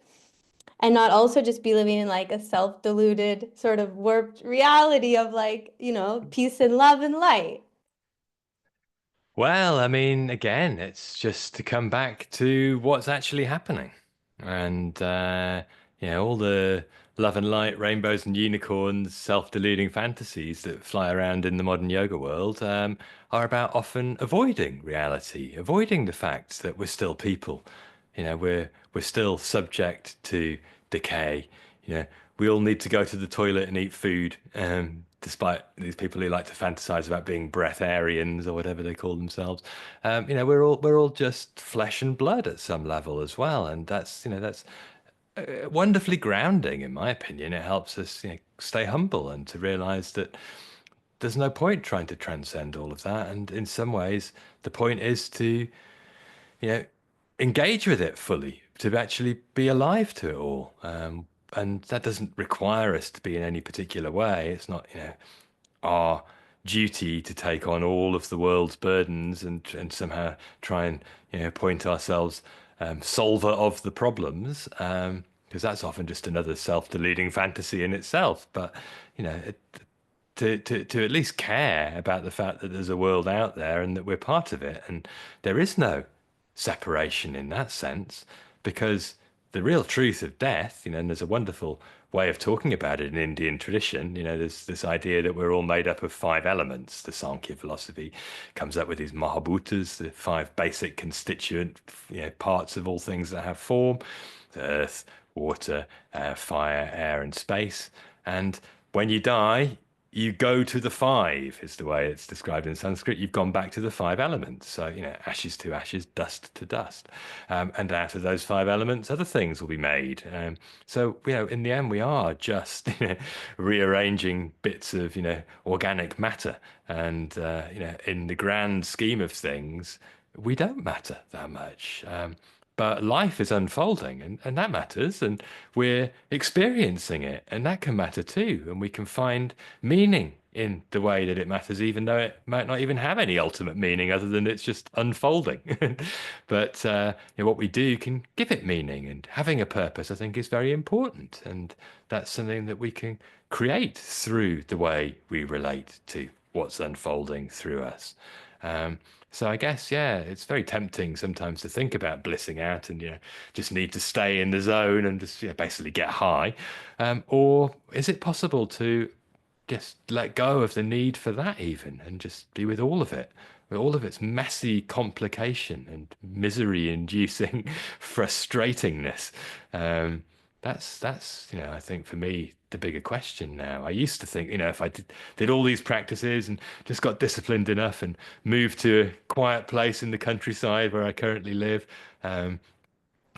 and not also just be living in like a self-deluded sort of warped reality of like, peace and love and light. Well, I mean, again, it's just to come back to what's actually happening. And, all the love and light, rainbows and unicorns, self-deluding fantasies that fly around in the modern yoga world, are about often avoiding reality, avoiding the fact that we're still people. We're still subject to decay. You know, we all need to go to the toilet and eat food, despite these people who like to fantasize about being breatharians or whatever they call themselves. We're all just flesh and blood at some level as well, and that's wonderfully grounding, in my opinion. It helps us, stay humble and to realize that there's no point trying to transcend all of that. And in some ways, the point is to you know, engage with it fully, to actually be alive to it all. And that doesn't require us to be in any particular way. It's not, our duty to take on all of the world's burdens and somehow try and, point ourselves solver of the problems. Because that's often just another self-deluding fantasy in itself. But, to at least care about the fact that there's a world out there and that we're part of it. And there is no separation in that sense, because the real truth of death, and there's a wonderful way of talking about it in Indian tradition. There's this idea that we're all made up of five elements. The Sankhya philosophy comes up with these mahabhutas, the five basic constituent, parts of all things that have form: earth, water, fire, air, and space. And when you die, you go to the five, is the way it's described in Sanskrit. You've gone back to the five elements. So, ashes to ashes, dust to dust. And out of those five elements, other things will be made. So, in the end, we are just, rearranging bits of, organic matter. And, in the grand scheme of things, we don't matter that much. But life is unfolding, and that matters, and we're experiencing it, and that can matter too. And we can find meaning in the way that it matters, even though it might not even have any ultimate meaning other than it's just unfolding. But what we do can give it meaning, and having a purpose, I think, is very important. And that's something that we can create through the way we relate to what's unfolding through us. Um, so I guess, yeah, it's very tempting sometimes to think about blissing out and, just need to stay in the zone and just, basically get high. Or is it possible to just let go of the need for that even and just be with all of its messy complication and misery-inducing frustratingness? Um, that's I think for me the bigger question now. I used to think, if I did all these practices and just got disciplined enough and moved to a quiet place in the countryside where I currently live,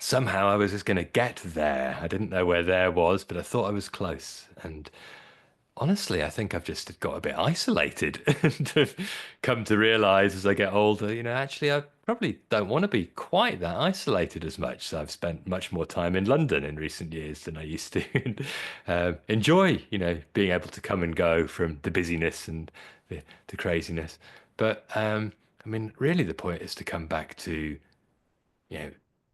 somehow I was just going to get there. I didn't know where there was, but I thought I was close. And honestly, I think I've just got a bit isolated and have come to realize as I get older, actually, I probably don't want to be quite that isolated as much. So I've spent much more time in London in recent years than I used to. And, enjoy, being able to come and go from the busyness and the craziness. But I mean, really, the point is to come back to you know,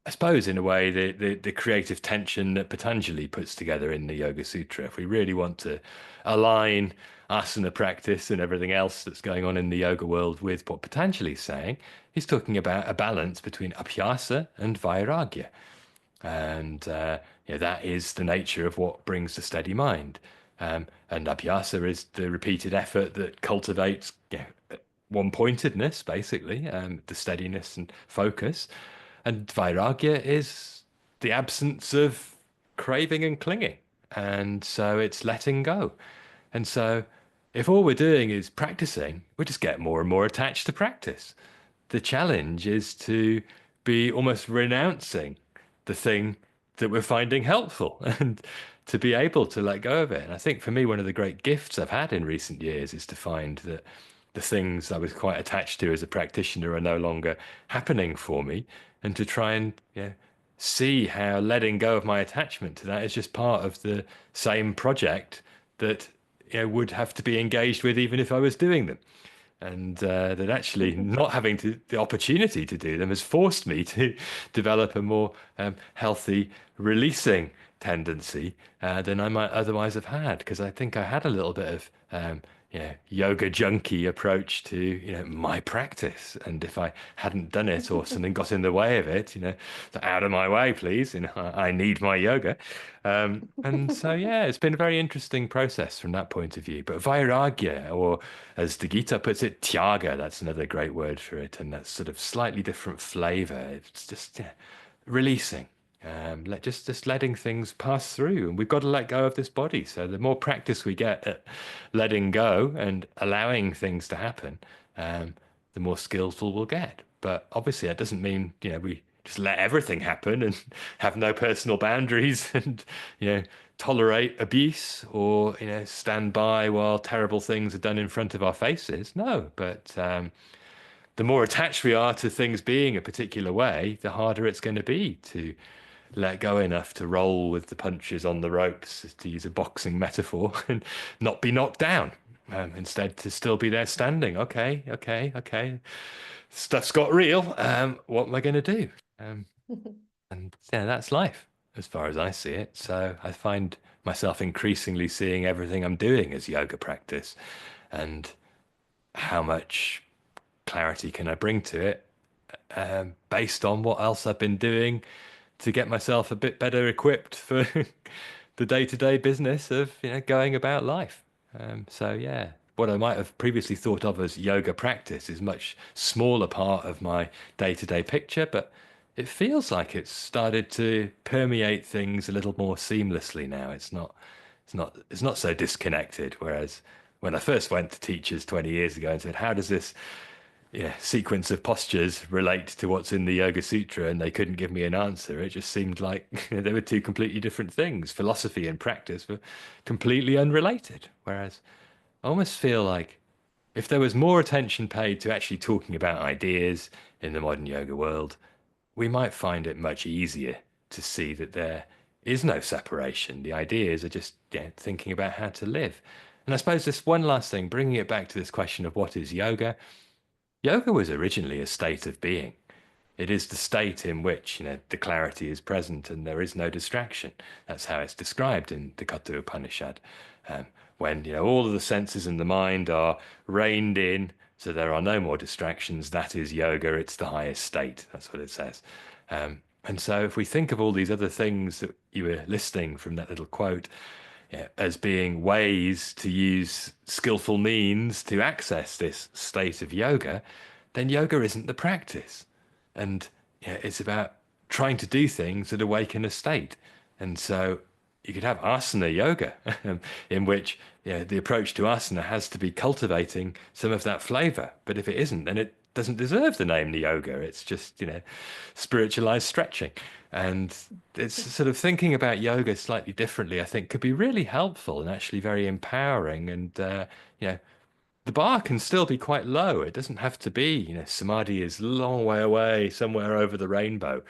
I suppose in a way the creative tension that Patanjali puts together in the Yoga Sutra. If we really want to align asana practice and everything else that's going on in the yoga world with what Patanjali's saying, he's talking about a balance between abhyasa and vairagya. And that is the nature of what brings the steady mind. And abhyasa is the repeated effort that cultivates one-pointedness, basically, the steadiness and focus. And vairagya is the absence of craving and clinging. And so it's letting go. And so if all we're doing is practicing, we just get more and more attached to practice. The challenge is to be almost renouncing the thing that we're finding helpful and to be able to let go of it. And I think for me, one of the great gifts I've had in recent years is to find that the things I was quite attached to as a practitioner are no longer happening for me, and to try and see how letting go of my attachment to that is just part of the same project that would have to be engaged with even if I was doing them. And that actually not having the opportunity to do them has forced me to develop a more healthy releasing tendency than I might otherwise have had. Because I think I had a little bit of yoga junkie approach to my practice, and if I hadn't done it or something got in the way of it, so out of my way, please. I need my yoga, and so yeah, it's been a very interesting process from that point of view. But vairagya, or as the Gita puts it, tyaga, that's another great word for it, and that's sort of slightly different flavor. It's just releasing. Just letting things pass through, and we've got to let go of this body. So the more practice we get at letting go and allowing things to happen, the more skillful we'll get. But obviously, that doesn't mean we just let everything happen and have no personal boundaries and tolerate abuse or stand by while terrible things are done in front of our faces. No, but the more attached we are to things being a particular way, the harder it's going to be to let go enough to roll with the punches on the ropes, to use a boxing metaphor, and not be knocked down. Instead, to still be there standing. Okay, okay, okay. Stuff's got real. What am I going to do? And yeah, that's life as far as I see it. So I find myself increasingly seeing everything I'm doing as yoga practice, and how much clarity can I bring to it based on what else I've been doing to get myself a bit better equipped for the day-to-day business of going about life. So yeah, what I might have previously thought of as yoga practice is much smaller part of my day-to-day picture, but it feels like it's started to permeate things a little more seamlessly now. It's not so disconnected. Whereas when I first went to teachers 20 years ago and said, how does this sequence of postures relate to what's in the Yoga Sutra? And they couldn't give me an answer. It just seemed like they were two completely different things. Philosophy and practice were completely unrelated. Whereas I almost feel like if there was more attention paid to actually talking about ideas in the modern yoga world, we might find it much easier to see that there is no separation. The ideas are just thinking about how to live. And I suppose this one last thing, bringing it back to this question of what is yoga. Yoga was originally a state of being. It is the state in which, the clarity is present and there is no distraction. That's how it's described in the Katha Upanishad. When, all of the senses and the mind are reined in, so there are no more distractions, that is yoga. It's the highest state. That's what it says. And so if we think of all these other things that you were listing from that little quote, as being ways to use skillful means to access this state of yoga, then yoga isn't the practice. And it's about trying to do things that awaken a state. And so you could have asana yoga, in which the approach to asana has to be cultivating some of that flavor. But if it isn't, then it doesn't deserve the name yoga. It's just, spiritualized stretching. And it's sort of thinking about yoga slightly differently, I think, could be really helpful and actually very empowering. And, the bar can still be quite low. It doesn't have to be, samadhi is a long way away, somewhere over the rainbow.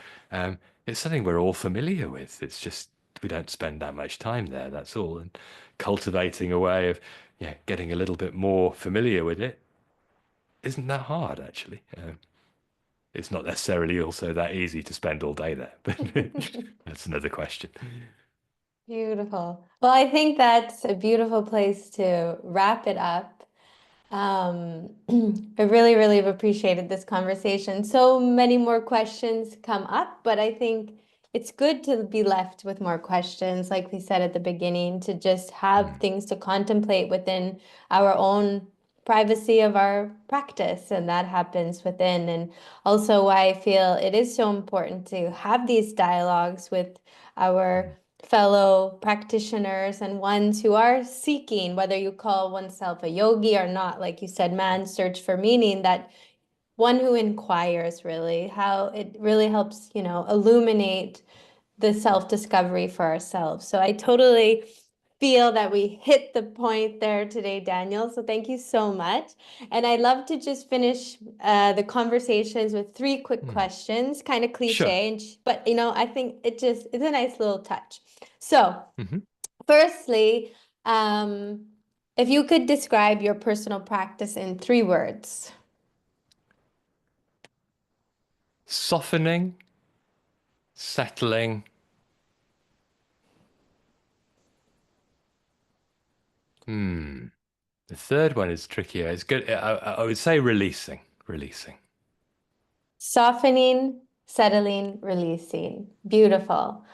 It's something we're all familiar with. It's just we don't spend that much time there, that's all. And cultivating a way of, getting a little bit more familiar with it isn't that hard, actually. It's not necessarily also that easy to spend all day there, but that's another question. Beautiful. Well, I think that's a beautiful place to wrap it up. I really, really have appreciated this conversation. So many more questions come up, but I think it's good to be left with more questions, like we said at the beginning, to just have Mm, things to contemplate within our own privacy of our practice, and that happens within. And also why I feel it is so important to have these dialogues with our mm, fellow practitioners and ones who are seeking, whether you call oneself a yogi or not, like you said, man's search for meaning, that one who inquires really, how it really helps, illuminate the self-discovery for ourselves. So I totally feel that we hit the point there today, Daniel. So thank you so much. And I'd love to just finish the conversations with three quick mm. questions, kind of Sure. cliche, but I think it's a nice little touch. So Hmm. firstly, um, if you could describe your personal practice in three words. Softening, settling. Hmm. The third one is trickier. It's good. I would say releasing, releasing. Softening, settling, releasing. Beautiful.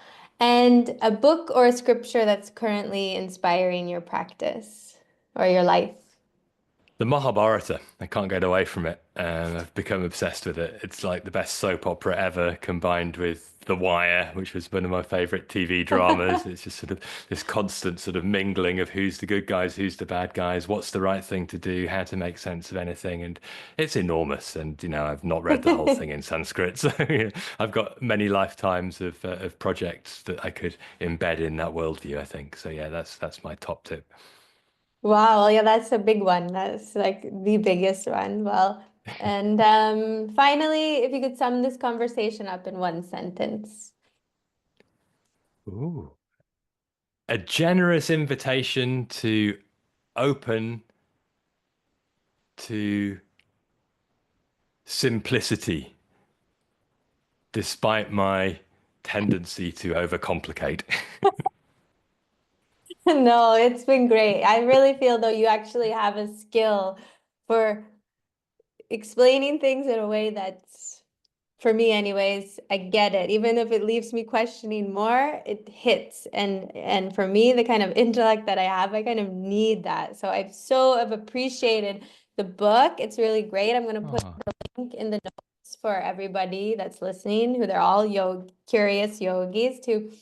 And a book or a scripture that's currently inspiring your practice or your life. The Mahabharata, I can't get away from it. I've become obsessed with it. It's like the best soap opera ever, combined with The Wire, which was one of my favorite TV dramas. It's just sort of this constant sort of mingling of who's the good guys, who's the bad guys, what's the right thing to do, how to make sense of anything. And it's enormous. And, I've not read the whole thing in Sanskrit. So I've got many lifetimes of projects that I could embed in that worldview, I think. So yeah, that's my top tip. Wow, well, yeah, that's a big one. That's like the biggest one. Well, and finally, if you could sum this conversation up in one sentence. Ooh. A generous invitation to open to simplicity, despite my tendency to overcomplicate. No, it's been great. I really feel though you actually have a skill for explaining things in a way that's, for me anyways, I get it. Even if it leaves me questioning more, it hits. And for me, the kind of intellect that I have, I kind of need that. So I so have appreciated the book. It's really great. I'm going to put Oh, link in the notes for everybody that's listening, who they're all curious yogis, to hmm.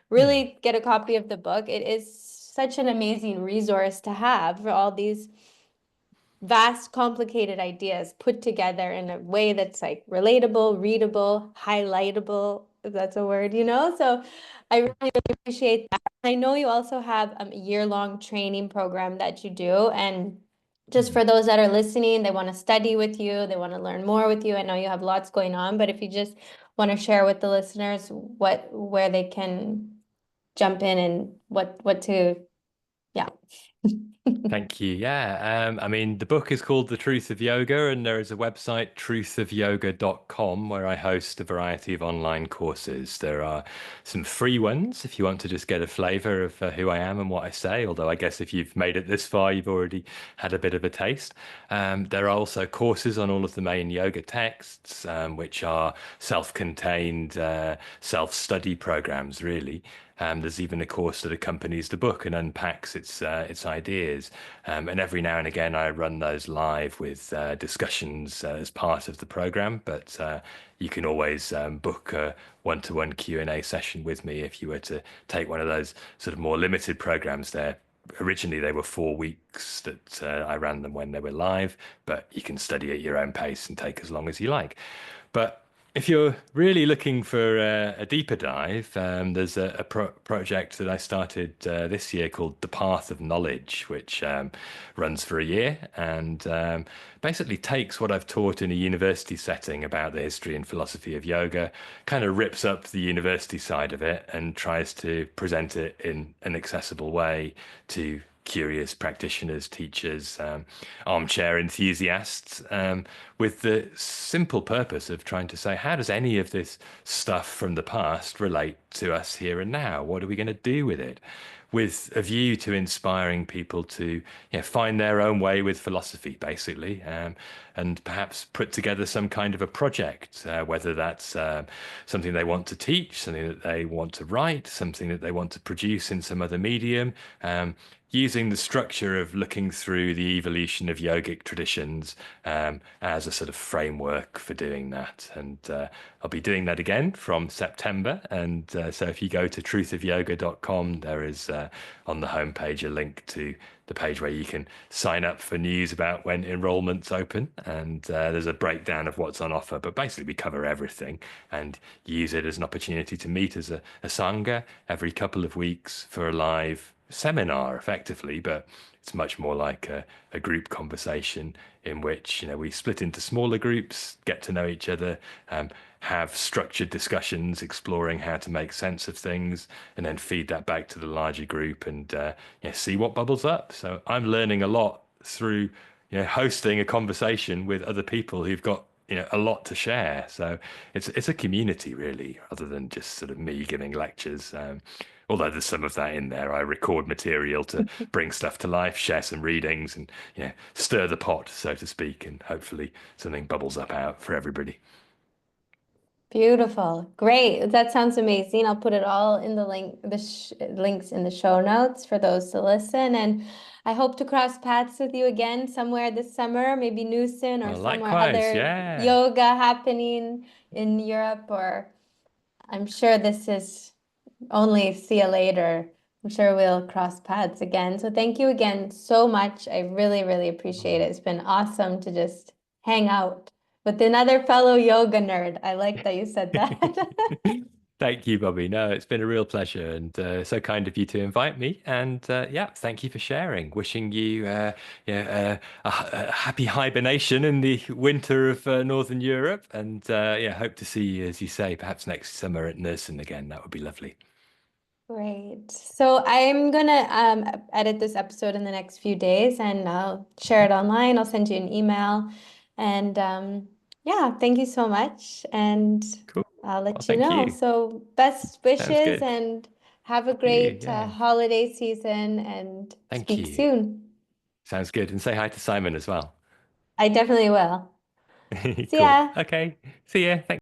really get a copy of the book. It is such an amazing resource to have for all these vast, complicated ideas put together in a way that's like relatable, readable, highlightable, if that's a word, you know? So I really, really appreciate that. I know you also have a year-long training program that you do. And just Hmm. for those that are listening, they want to study with you, they want to learn more with you. I know you have lots going on, but if you just want to share with the listeners where they can jump in and what to, yeah. Thank you. Yeah. I mean, the book is called The Truth of Yoga, and there is a website, truthofyoga.com, where I host a variety of online courses. There are some free ones if you want to just get a flavor of who I am and what I say, although I guess if you've made it this far, you've already had a bit of a taste. There are also courses on all of the main yoga texts, which are self-contained, self-study programs, really. There's even a course that accompanies the book and unpacks its ideas. And every now and again, I run those live with discussions as part of the program. But you can always book a one-to-one Q&A session with me if you were to take one of those sort of more limited programs there. Originally, they were 4 weeks that I ran them when they were live, but you can study at your own pace and take as long as you like. But if you're really looking for a deeper dive, there's a project that I started this year called The Path of Knowledge, which runs for a year and basically takes what I've taught in a university setting about the history and philosophy of yoga, kind of rips up the university side of it and tries to present it in an accessible way to curious practitioners, teachers, armchair enthusiasts, with the simple purpose of trying to say, how does any of this stuff from the past relate to us here and now? What are we going to do with it? With a view to inspiring people to find their own way with philosophy, basically, and perhaps put together some kind of a project, whether that's something they want to teach, something that they want to write, something that they want to produce in some other medium, using the structure of looking through the evolution of yogic traditions as a sort of framework for doing that. And I'll be doing that again from September. And so if you go to truthofyoga.com, there is on the homepage a link to the page where you can sign up for news about when enrollment's open. And there's a breakdown of what's on offer. But basically, we cover everything and use it as an opportunity to meet as a Sangha every couple of weeks for a live seminar effectively, but it's much more like a group conversation in which we split into smaller groups, get to know each other, have structured discussions exploring how to make sense of things, and then feed that back to the larger group and see what bubbles up. So I'm learning a lot through hosting a conversation with other people who've got a lot to share. So it's a community really, other than just sort of me giving lectures. Although there's some of that in there, I record material to bring stuff to life, share some readings, and stir the pot, so to speak, and hopefully something bubbles up out for everybody. Beautiful. Great. That sounds amazing. I'll put it all in the links in the show notes for those to listen. And I hope to cross paths with you again somewhere this summer, maybe Newson or Well, somewhere likewise, other yeah. yoga happening in Europe, or I'm sure this is only see you later. I'm sure we'll cross paths again. So thank you again so much. I really, really appreciate it. It's been awesome to just hang out with another fellow yoga nerd. I like that you said that. Thank you, Bobby. No, it's been a real pleasure and so kind of you to invite me. And yeah, thank you for sharing. Wishing you a happy hibernation in the winter of Northern Europe. And yeah, hope to see you, as you say, perhaps next summer at Nursing again. That would be lovely. Great. So I'm gonna edit this episode in the next few days and I'll share it online. I'll send you an email. And yeah, thank you so much. And Cool. I'll Well, let you thank know. you. So best Sounds wishes good. and have a You, great yeah. holiday season and Thank speak you. soon. Sounds good. And say hi to Simon as well. I definitely will. See Cool. ya. Okay. See ya. Thanks.